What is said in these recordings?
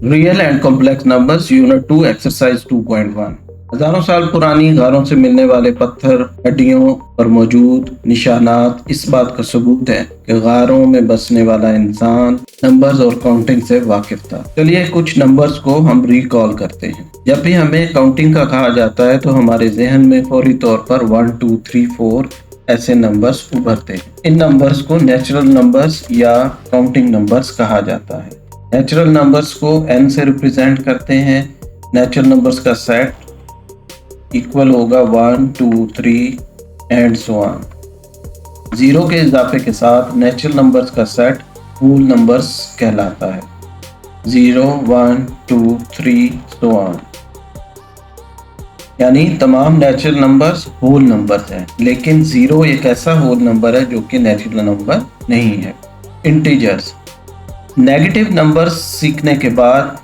Real and complex numbers unit 2 exercise 2.1। हजारों साल पुरानी गारों से मिलने वाले पत्थर हड्डियों पर मौजूद निशानात इस बात का सबूत है कि गारों में बसने वाला इंसान नंबर्स और काउंटिंग से वाकिफ था। चलिए कुछ नंबर्स को हम रिकॉल करते हैं। जब भी हमें काउंटिंग का कहा जाता है तो हमारे जहन में फौरी तौर पर 1 2 3 4 ऐसे नंबर्स उभरते हैं। इन नंबर्स को नेचुरल नंबर्स या काउंटिंग नंबर्स कहा जाता है। नेचुरल नंबर्स को n से रिप्रेजेंट करते हैं। नेचुरल नंबर्स का सेट इक्वल होगा 1 2 3 एंड सो ऑन। जीरो के इजाफे के साथ नेचुरल नंबर्स का सेट होल नंबर्स कहलाता है। 0 1 2 3 सो ऑन, यानी तमाम नेचुरल नंबर्स होल नंबर्स हैं, लेकिन जीरो एक ऐसा होल नंबर है जो कि नेचुरल नंबर नहीं है। इंटीजर्स, नेगेटिव नंबर्स सीखने के बाद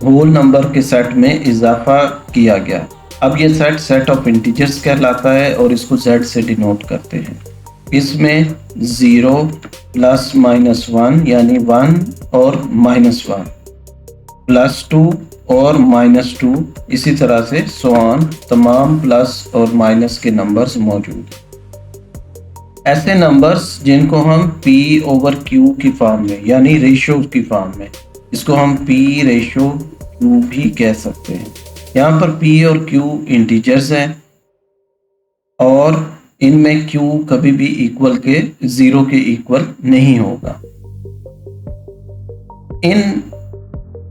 होल नंबर के सेट में इजाफा किया गया। अब ये सेट सेट ऑफ इंटीजर्स कहलाता है और इसको z से डिनोट करते हैं। इसमें 0 प्लस माइनस 1 यानी 1 और माइनस 1, प्लस 2 और माइनस 2, इसी तरह से सो ऑन, तमाम प्लस और माइनस के नंबर्स मौजूद हैं। ऐसे नंबर्स जिनको हम p ओवर q की फॉर्म में यानी रेशियो की फॉर्म में, इसको हम p रेशियो q भी कह सकते हैं। यहाँ पर p और q इंटीजर्स हैं और इनमें q कभी भी इक्वल के जीरो के इक्वल नहीं होगा। इन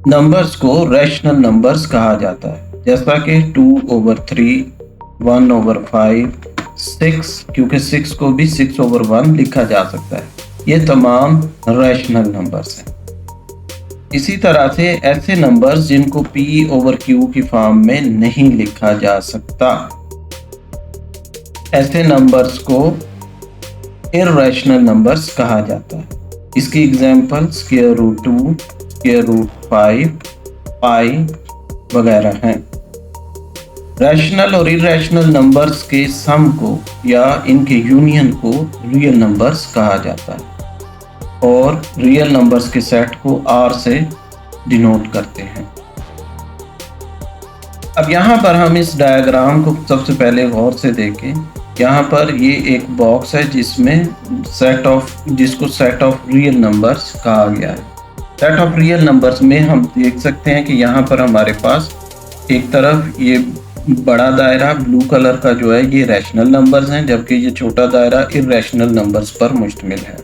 नंबर्स को रैशनल नंबर्स कहा जाता है, जैसा कि 2 ओवर 3, 1 ओवर 5, 6, क्योंकि 6 को भी 6 ओवर 1 लिखा जा सकता है। ये तमाम रैशनल नंबर्स हैं। इसी तरह से ऐसे नंबर्स जिनको p ओवर q की फॉर्म में नहीं लिखा जा सकता, ऐसे नंबर्स को इररेशनल नंबर्स कहा जाता है। इसकी example square root 2, square root 5, pi वगैरह हैं। रैशनल और इररेशनल नंबर्स के सम को या इनके यूनियन को रियल नंबर्स कहा जाता है और रियल नंबर्स के सेट को r से डिनोट करते हैं। अब यहाँ पर हम इस डायग्राम को सबसे पहले गौर से देखें। यहाँ पर ये एक बॉक्स है जिसको सेट ऑफ रियल नंबर्स कहा गया है। सेट ऑफ रियल नंबर्स में हम देख सकते हैं कि यहाँ पर हमारे पास एक तरफ ये बड़ा दायरा ब्लू कलर का जो है ये रैशनल नंबर्स हैं, जबकि ये छोटा दायरा इररेशनल नंबर्स पर मुश्तमिल है।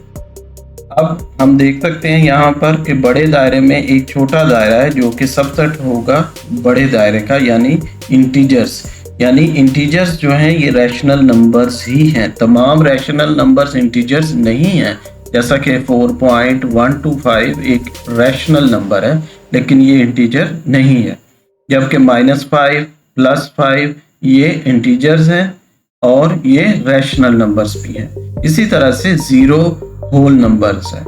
अब हम देख सकते हैं यहाँ पर कि बड़े दायरे में एक छोटा दायरा है जो कि सबसेट होगा बड़े दायरे का, यानी इंटीजर्स। यानी इंटीजर्स जो हैं ये रैशनल नंबर्स ही हैं। तमाम रैशनल नंबर्स इंटीजर्स नहीं हैं, जैसा कि 4.125 एक रैशनल नंबर है लेकिन ये इंटीजर नहीं है, जबकि -5 +5 ये इंटीजर्स हैं और ये रैशनल नंबर्स भी हैं। इसी तरह से 0 होल नंबर्स है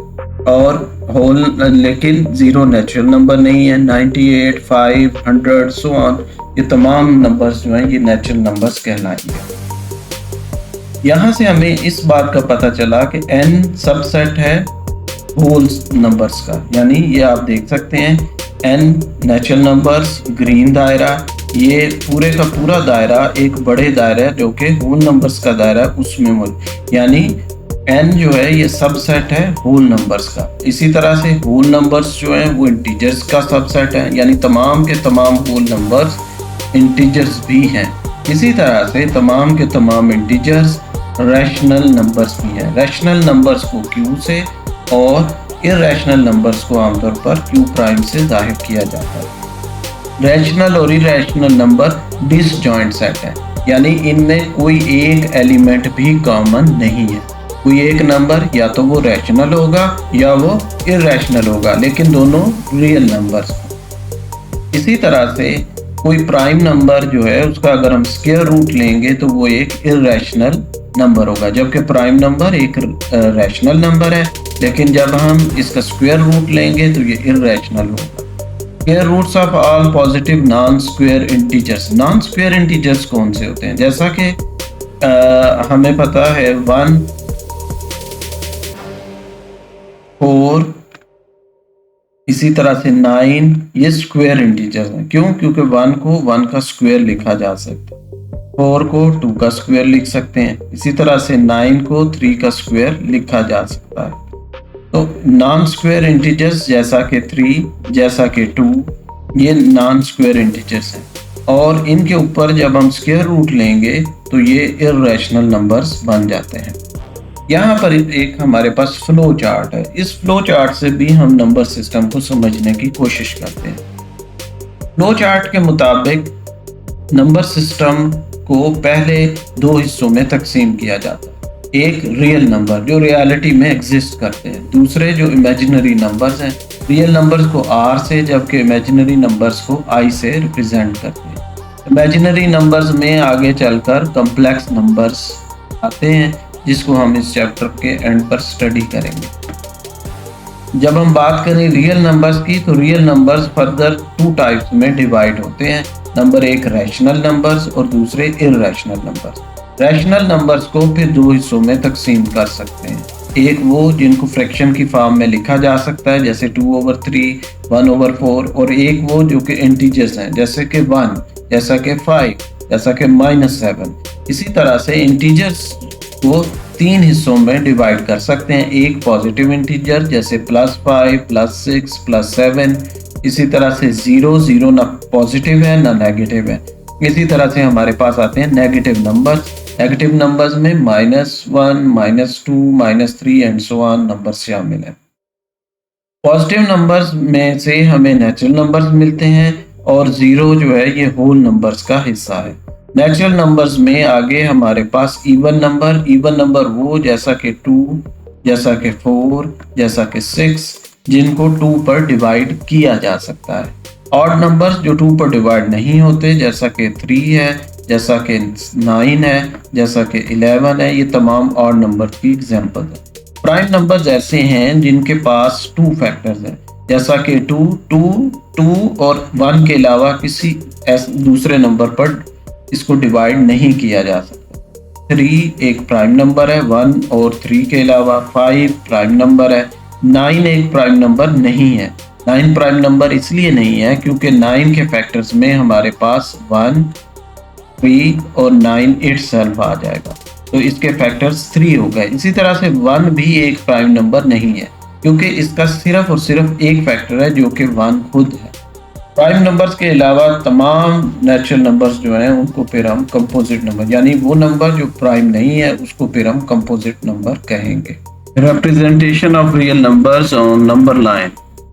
और होल, लेकिन 0 नेचुरल नंबर नहीं है। 98, 5, 100 सो ऑन, ये तमाम नंबर्स जो हैं ये नेचुरल नंबर्स कहलाएंगे। यहाँ से हमें इस बात का पता चला कि n सबसेट है होल नंबर्स का, यानी ये आप देख सकते हैं n नेचुरल नंबर्स, ग्रीन दायरा, ये पूरे का पूरा दायरा एक बड़े दायरा है जो कि होल नंबर्स का दायरा है, उसमें यानी n जो है ये सबसेट है होल नंबर्स का। इसी तरह से होल नंबर्स जो हैं वो इंटीजर्स का सबसेट है, यानी तमाम के तमाम होल नंबर्स इंटीजर्स भी हैं। इसी तरह से तमाम के तमाम इंटीजर्स रैशनल नंबर्स भी हैं। रैशनल नंबर्स को q से और इररेशनल नंबर्स को आमतौर पर q प्राइम से जाहिर किया जाता है। रैशनल और इररेशनल नंबर डिसजॉइंट सेट है, यानी इनमें कोई एक एलिमेंट भी कॉमन नहीं है। कोई एक नंबर या तो वो रैशनल होगा या वो इररेशनल होगा, लेकिन दोनों रियल नंबर्स। इसी तरह से कोई प्राइम नंबर जो है उसका अगर हम स्क्वायर रूट लेंगे तो वो एक इररेशनल नंबर होगा, जबकि प्राइम नंबर एक रैशनल नंबर है, लेकिन जब हम इसका स्क्वायर रूट लेंगे तो ये इररेशनल होगा। Square roots of all positive non square integers. Non square integers कौन से होते हैं? जैसा कि हमें पता है 1, 4, इसी तरह से 9 ये स्क्वायर इंटीजर्स हैं। क्यों? क्योंकि 1 को 1 का स्क्वायर लिखा जा सकता है, 4 को 2 का स्क्वायर लिख सकते हैं, इसी तरह से 9 को 3 का स्क्वायर लिखा जा सकता है। तो नॉन स्क्वायर इंटीजर्स जैसा कि 3, जैसा कि 2, ये नॉन स्क्वायर इंटीजर्स हैं और इनके ऊपर जब हम स्क्वायर रूट लेंगे तो ये इर्रेशनल नंबर्स बन जाते हैं। यहाँ पर एक हमारे पास फ्लो चार्ट है। इस फ्लो चार्ट से भी हम नंबर सिस्टम को समझने की कोशिश करते हैं। फ्लो चार्ट के मुताबिक नंबर सिस्टम को पहले 2 हिस्सों में तकसीम किया जाता है। एक रियल नंबर जो रियलिटी में एग्जिस्ट करते हैं, दूसरे जो इमेजिनरी नंबर्स हैं। रियल नंबर्स को R से जबकि इमेजिनरी नंबर्स को I से रिप्रेजेंट करते हैं। इमेजिनरी नंबर्स में आगे चलकर कॉम्प्लेक्स नंबर्स आते हैं जिसको हम इस चैप्टर के एंड पर स्टडी करेंगे। जब हम बात करें रियल नंबर्स की तो रियल नंबर्स फर्दर 2 टाइप्स में डिवाइड होते हैं। नंबर एक रैशनल नंबर्स और दूसरे इर्रेशनल नंबर्स। रैशनल नंबर्स को फिर 2 हिस्सों में तकसीम कर सकते हैं। एक वो जिनको फ्रैक्शन की फॉर्म में लिखा जा सकता है जैसे 2/3, 1/4, और एक वो जो कि इंटीजर्स हैं जैसे कि 1, जैसा कि 5, जैसा कि -7। इसी तरह से इंटीजर्स को 3 हिस्सों में डिवाइड कर सकते हैं। एक पॉजिटिव इंटीजर जैसे +5, +6, +7। इसी तरह से 0 ना पॉजिटिव है ना नेगेटिव है। इसी तरह से हमारे पास आते हैं नेगेटिव नंबर्स। नेगेटिव नंबर्स में -1, -2, -3 एंड सो ऑन नंबर शामिल है। पॉजिटिव नंबर्स में से हमें नेचुरल नंबर्स मिलते हैं और 0 जो है ये होल नंबर्स का हिस्सा है। नेचुरल नंबर्स में आगे हमारे पास इवन नंबर वो जैसा कि 2, जैसा कि 4, जैसा कि 6 जिनको 2 पर डिवाइड किया जा सकता है। ऑड नंबर्स जो 2 पर डिवाइड नहीं होते जैसा कि 3 है, जैसा कि 9 है, जैसा कि 11 है, ये तमाम ऑड नंबर की एग्जांपल है। प्राइम नंबर्स ऐसे हैं जिनके पास 2 फैक्टर्स हैं जैसा कि 2 और 1 के अलावा किसी दूसरे नंबर पर इसको डिवाइड नहीं किया जा सकता। 3 एक प्राइम नंबर है 1 और 3 के अलावा। 5 प्राइम नंबर है। 9 एक प्राइम नंबर नहीं है। 9 प्राइम नंबर इसलिए नहीं है क्योंकि 9 के फैक्टर्स में हमारे पास 1, 3 और 9 इटसेल्फ आ जाएगा, तो इसके फैक्टर्स 3 हो गए। इसी तरह से 1 भी एक प्राइम नंबर नहीं है क्योंकि इसका सिर्फ और सिर्फ एक फैक्टर है जो कि 1 खुद है। प्राइम नंबर्स के अलावा तमाम नेचुरल नंबर्स जो हैं उनको फिर हम कंपोजिट नंबर, यानी वो नंबर जो प्राइम नहीं है उसको फिर हम कंपोजिट नंबर कहेंगे। Representation of real numbers on number line.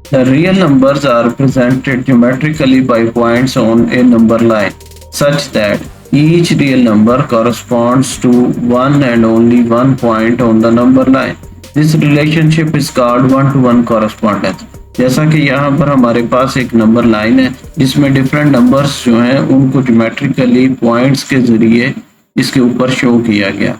The real numbers are represented geometrically by points on a number line such that each real number corresponds to one and only one point on the number line. This relationship is called one-to-one correspondence. जैसा कि यहाँ पर हमारे पास एक number line है जिसमें different numbers जो हैं उनको ज्योमेट्रिकली पॉइंट्स के जरिए इसके ऊपर शो किया गया।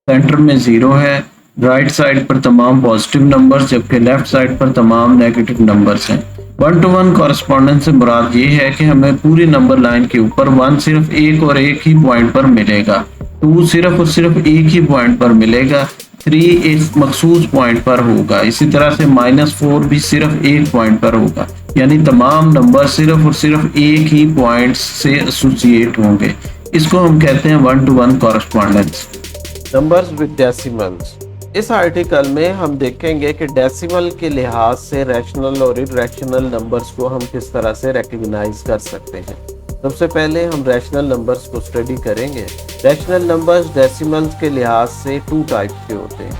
सेंटर में 0 है, राइट साइड पर तमाम पॉजिटिव नंबर्स जबकि लेफ्ट साइड पर तमाम नेगेटिव नंबर्स हैं। 1-to-1 कॉरेस्पॉन्डेंस से मुराद ये है कि हमें पूरी नंबर लाइन के ऊपर 1 सिर्फ एक और एक ही पॉइंट पर मिलेगा, 2 सिर्फ और सिर्फ एक ही पॉइंट पर मिलेगा, 3 एक मखसूस पॉइंट पर होगा। इसी तरह से -4 भी सिर्फ एक पॉइंट पर होगा, यानी तमाम नंबर सिर्फ और सिर्फ एक ही पॉइंट से एसोसिएट होंगे। इसको हम कहते हैं 1-to-1 correspondence. Numbers with decimals. इस आर्टिकल में हम देखेंगे कि डेसिमल के लिहाज से रैशनल और इरैशनल नंबर्स को हम किस तरह से रिकॉग्नाइज कर सकते हैं। सबसे पहले हम रैशनल नंबर्स को स्टडी करेंगे। रैशनल नंबर्स डेसिमल्स के लिहाज से 2 टाइप्स के होते हैं।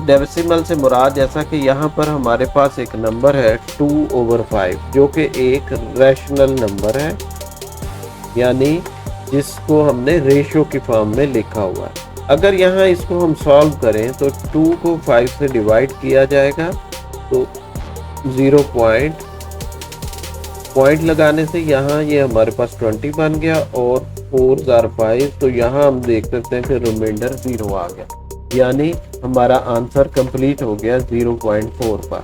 डेसिमल से मुराद जैसा कि यहाँ पर हमारे पास एक नंबर है 2/5 जो कि एक रैशनल नंबर है, यानी जिसको हमने रेशियो की फॉर्म में लिखा हुआ है। अगर यहाँ इसको हम सॉल्व करें तो 2 को 5 से डिवाइड किया जाएगा तो 0 पॉइंट लगाने से यहाँ ये हमारे पास 20 बन गया और 4 5, तो यहाँ हम देख सकते हैं कि रिमाइंडर 0 आ गया, यानी हमारा आंसर कंप्लीट हो गया 0.4 पर।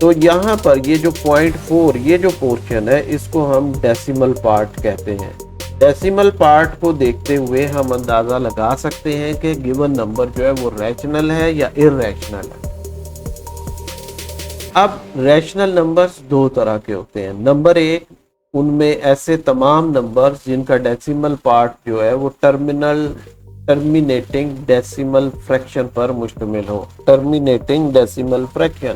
तो यहाँ पर ये जो 0.4 ये जो पोर्शन है इसको हम डेसिमल पार्ट कहते हैं। डेसिमल पार्ट को देखते हुए हम अंदाज़ा लगा सकते हैं कि गिवन नंबर जो है वो रैशनल है या इरैशनल है। अब रैशनल नंबर्स दो तरह के होते हैं। नंबर एक, उनमें ऐसे तमाम नंबर्स जिनका डेसिमल पार्ट जो है वो टर्मिनेटिंग डेसिमल फ्रैक्शन पर मुश्तमिल हो। Terminating decimal fraction,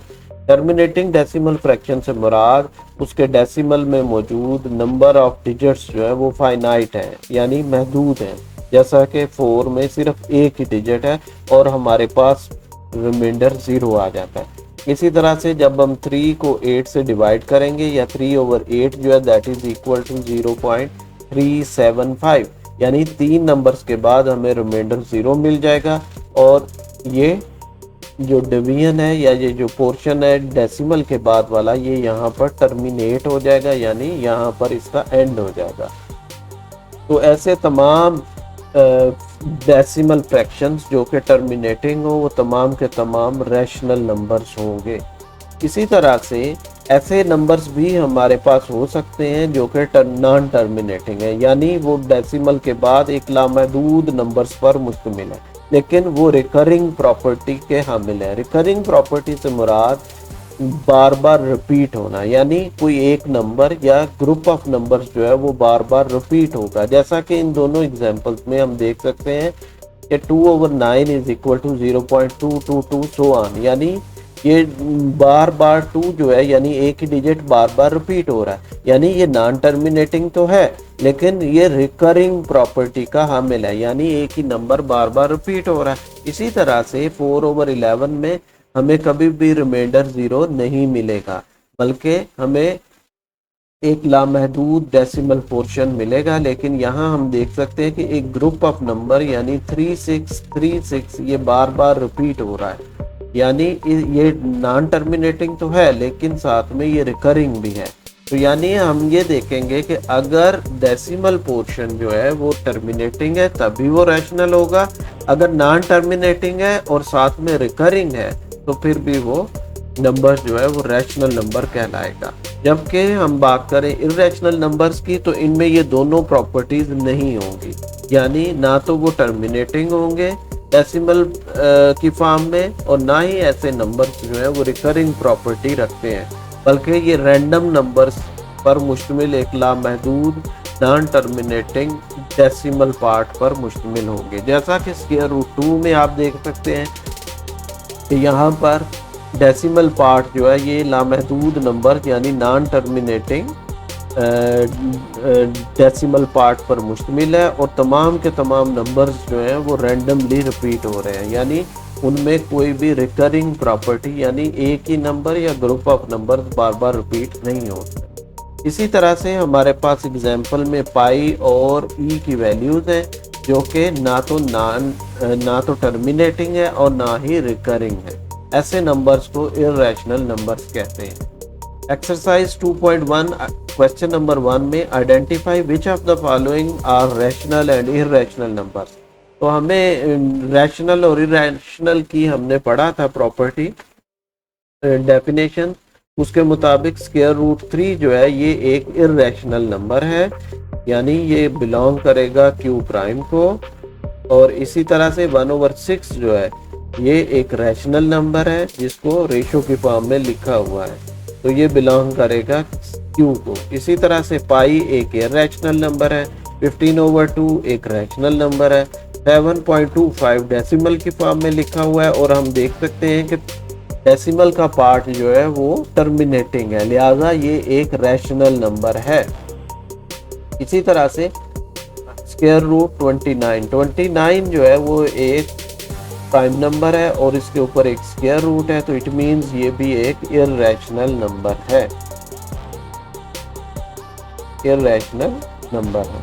terminating decimal fraction से मुराद उसके डेसिमल में मौजूद नंबर ऑफ डिजिट्स जो है वो फाइनाइट है, यानी महदूद है। जैसा कि 4 में सिर्फ एक ही डिजिट है और हमारे पास रिमाइंडर 0 आ जाता है। इसी तरह से जब हम 3 को 8 से डिवाइड करेंगे या 3/8 जो है दैट इज इक्वल टू 0.375, यानी 3 नंबर्स के बाद हमें रिमाइंडर 0 मिल जाएगा और ये जो डिवीजन है या ये जो पोर्शन है डेसिमल के बाद वाला, ये यहाँ पर टर्मिनेट हो जाएगा, यानी यहाँ पर इसका एंड हो जाएगा। तो ऐसे तमाम डेसिमल फ्रैक्शंस जो कि टर्मिनेटिंग हो वो तमाम के तमाम रैशनल नंबर्स होंगे। इसी तरह से ऐसे नंबर्स भी हमारे पास हो सकते हैं जो कि नॉन टर्मिनेटिंग है, यानी वो डेसिमल के बाद एक लामहदूद नंबर्स पर मुश्तमिल है, लेकिन वो रिकरिंग प्रॉपर्टी के हामिल है। रिकरिंग प्रॉपर्टी से मुराद बार बार रिपीट होना, यानी कोई एक नंबर या ग्रुप ऑफ नंबर्स जो है वो बार बार रिपीट होगा। जैसा कि इन दोनों एग्जांपल्स में हम देख सकते हैं कि 2/9 is equal to 0.222 so on, यानी ये बार बार 2 जो है यानी एक ही डिजिट बार बार रिपीट हो रहा है, यानी ये नॉन टर्मिनेटिंग तो है लेकिन ये रिकरिंग प्रॉपर्टी का हामिल है, यानी एक ही नंबर बार बार रिपीट हो रहा है। इसी तरह से 4/11 में हमें कभी भी रिमाइंडर 0 नहीं मिलेगा, बल्कि हमें एक लामहदूद डेसिमल पोर्शन मिलेगा। लेकिन यहाँ हम देख सकते हैं कि एक ग्रुप ऑफ नंबर यानी 3636 ये बार बार रिपीट हो रहा है, यानी ये नॉन टर्मिनेटिंग तो है लेकिन साथ में ये रिकरिंग भी है। तो यानी हम ये देखेंगे कि अगर डेसिमल पोर्शन जो है वो टर्मिनेटिंग है तभी वो रैशनल होगा, अगर नॉन टर्मिनेटिंग है और साथ में रिकरिंग है तो फिर भी वो नंबर जो है वो रैशनल नंबर कहलाएगा। जबकि हम बात करें इर्रेशनल नंबर्स की तो इनमें ये दोनों प्रॉपर्टीज नहीं होंगी, यानी ना तो वो टर्मिनेटिंग होंगे डेसिमल की फॉर्म में और ना ही ऐसे नंबर्स जो है वो रिकरिंग प्रॉपर्टी रखते हैं, बल्कि ये रैंडम नंबर्स पर मुश्तमिल एक लामहदूद नॉन टर्मिनेटिंग डेसिमल पार्ट पर मुश्तमिल होंगे। जैसा कि स्क्वायर रूट 2 में आप देख सकते हैं कि यहाँ पर डेसिमल पार्ट जो है ये लामहदूद नंबर यानी नॉन टर्मिनेटिंग डेसिमल पार्ट पर मुश्तमिल है और तमाम के तमाम नंबर्स जो हैं वो रैंडमली रिपीट हो रहे हैं, यानी उनमें कोई भी रिकरिंग प्रॉपर्टी यानी एक ही नंबर या group of numbers bar bar repeat नहीं होते। इसी तरह से हमारे पास एग्जाम्पल में पाई और ई की वैल्यूज़ हैं जो कि ना तो टर्मिनेटिंग है और ना ही रिकरिंग है। ऐसे नंबर्स को इर्रेशनल नंबर्स कहते हैं। एक्सरसाइज 2.1 क्वेश्चन नंबर 1 में identify which of the following are rational and irrational numbers. तो हमें रैशनल और इर्रेशनल की हमने पढ़ा था प्रॉपर्टी डेफिनेशन, उसके मुताबिक स्क्वायर रूट 3 जो है ये एक इर्रेशनल नंबर है, यानी ये बिलोंग करेगा क्यू प्राइम को। और इसी तरह से 1/6 जो है ये एक रैशनल नंबर है जिसको रेशो की फॉर्म में लिखा हुआ है, तो ये बिलोंग करेगा क्यू को। इसी तरह से पाई एक इर्रेशनल नंबर है, 15/2 एक रैशनल नंबर है, 7.25 डेसिमल की फॉर्म में लिखा हुआ है और हम देख सकते हैं कि डेसिमल का पार्ट जो है वो टर्मिनेटिंग है, लिहाजा ये एक रैशनल नंबर है। इसी तरह से स्क्वायर रूट 29 जो है वो एक प्राइम नंबर है और इसके ऊपर एक स्क्वायर रूट है, तो इट मींस ये भी एक इर्रेशनल नंबर है, इर्रेशनल नंबर है।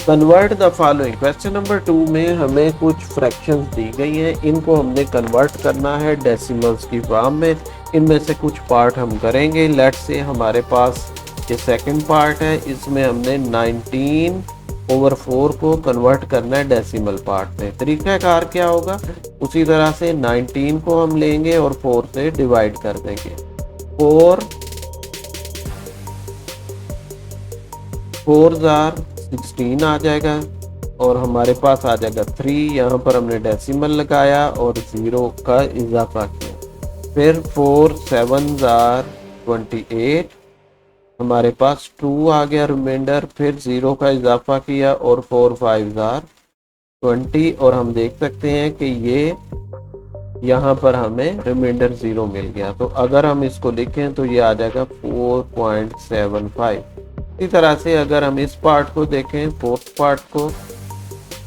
Convert the following, question number 2 में हमें कुछ फ्रैक्शंस दी गई हैं, इनको हमने कन्वर्ट करना है डेसिमल्स की फॉर्म में। इनमें से कुछ पार्ट हम करेंगे। लेट्स से हमारे पास ये सेकंड पार्ट है, इसमें हमने 19/4 को कन्वर्ट करना है डेसिमल पार्ट में। तरीकाकार क्या होगा, उसी तरह से 19 को हम लेंगे और 4 से डिवाइड कर देंगे। 4 16 आ जाएगा और हमारे पास आ जाएगा 3। यहाँ पर हमने डेसिमल लगाया और 0 का इजाफा किया। फिर 4 7s are 28, हमारे पास 2 आ गया रिमाइंडर। फिर 0 का इजाफा किया और 4 5s are 20, और हम देख सकते हैं कि ये यहाँ पर हमें रिमाइंडर 0 मिल गया। तो अगर हम इसको लिखें तो ये आ जाएगा 4.75। इसी तरह से अगर हम इस पार्ट को देखें, फोर्थ पार्ट को,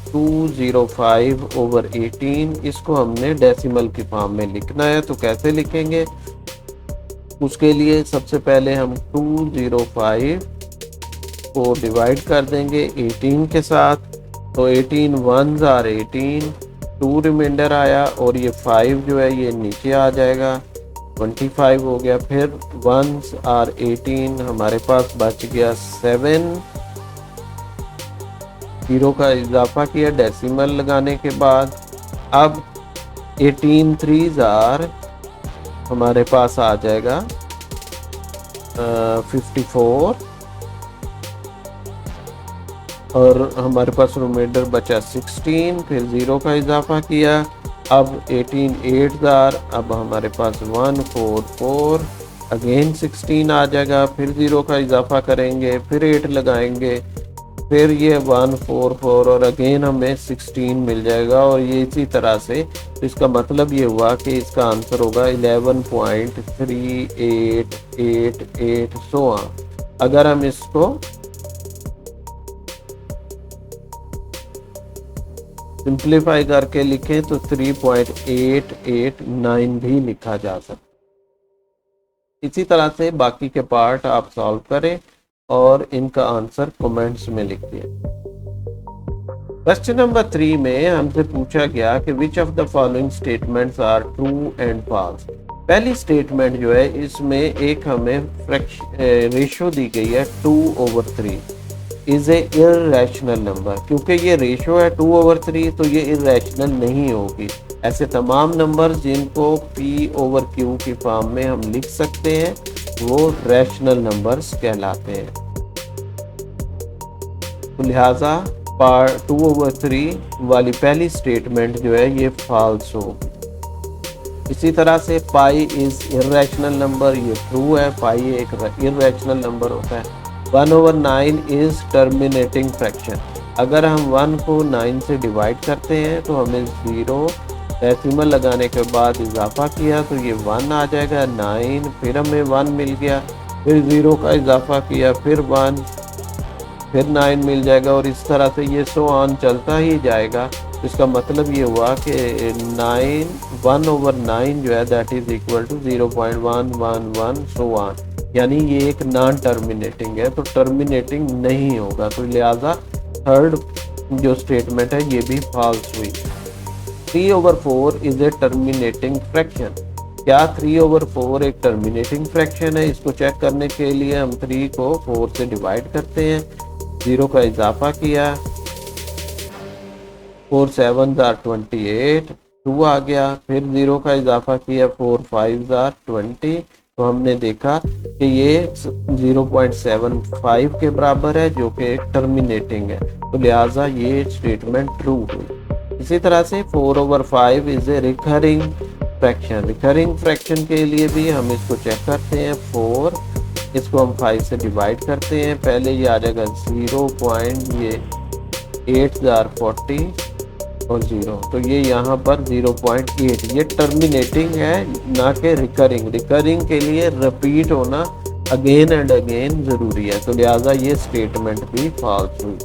205/18, इसको हमने डेसिमल की फॉर्म में लिखना है। तो कैसे लिखेंगे? उसके लिए सबसे पहले हम 205 को डिवाइड कर देंगे 18 के साथ। तो 18 1s are 18, 2 रिमाइंडर आया और ये 5 जो है ये नीचे आ जाएगा, 25 हो गया। फिर 1s are 18, हमारे पास बच गया 7। 0 का इजाफा किया डेसिमल लगाने के बाद। अब 18 3s are, हमारे पास आ जाएगा 54, और हमारे पास रिमाइंडर बचा 16। फिर 0 का इजाफा किया। अब 18 8s are, अब हमारे पास 144, अगेन 16 आ जाएगा। फिर 0 का इजाफा करेंगे, फिर 8 लगाएंगे, फिर ये 144 और अगेन हमें 16 मिल जाएगा। और ये इसी तरह से, इसका मतलब ये हुआ कि इसका आंसर होगा 11.3888 सो ऑन। अगर हम इसको सिंप्लीफाई करके लिखें तो 3.889 भी लिखा जा सकता है। इसी तरह से बाकी के पार्ट आप सॉल्व करें और इनका आंसर कमेंट्स में लिखिए। क्वेश्चन नंबर 3 में हमसे पूछा गया कि which of the following statements are true and false. पहली स्टेटमेंट जो है, इसमें एक हमें रेशो दी गई है 2/3 इज ए इर्रेशनल नंबर। क्योंकि ये रेशो है 2/3 तो ये इर्रेशनल नहीं होगी। ऐसे तमाम नंबर जिनको P/Q की फॉर्म में हम लिख सकते हैं वो रैशनल नंबर्स कहलाते हैं। तो लिहाजा 2/3 वाली पहली स्टेटमेंट जो है ये फॉल्स होगी। इसी तरह से पाई इज इर्रेशनल नंबर, ये ट्रू है। पाई एक इर्रेशनल नंबर होता है। 1/9 इज टर्मिनेटिंग फ्रैक्शन। अगर हम 1 को 9 से डिवाइड करते हैं तो हमें 0 डेसिमल लगाने के बाद इजाफा किया तो ये 1 आ जाएगा, 9, फिर हमें 1 मिल गया, फिर 0 का इजाफा किया, फिर 1, फिर 9 मिल जाएगा, और इस तरह से ये सो ऑन चलता ही जाएगा। इसका मतलब ये हुआ कि 1/9 जो है that is equal to 0.111 so on, यानी ये एक नॉन टर्मिनेटिंग है, तो टर्मिनेटिंग नहीं होगा। तो लिहाजा थर्ड जो स्टेटमेंट है ये भी फॉल्स हुई। 3/4 इज ए टर्मिनेटिंग फ्रैक्शन। क्या 3/4 एक टर्मिनेटिंग फ्रैक्शन है? इसको चेक करने के लिए हम 3 को 4 से डिवाइड करते हैं, 0 का इजाफा किया, 4 7s are 28, 2 आ गया, फिर 0 का इजाफा किया, 4 5s are 20। तो हमने देखा कि ये 0.75 के बराबर है जो कि टर्मिनेटिंग है, तो लिहाजा ये स्टेटमेंट ट्रू हुई। इसी तरह से 4/5 is a recurring fraction. Recurring fraction के लिए भी हम इसको चेक करते हैं। 4, इसको हम 5 से डिवाइड करते हैं, पहले ये आ जाएगा 0.840 और 0, तो ये यहाँ पर 0.8, ये टर्मिनेटिंग है ना कि रिकरिंग। रिकरिंग के लिए रिपीट होना अगेन एंड अगेन ज़रूरी है, तो लिहाजा ये स्टेटमेंट भी फॉल्स हुई।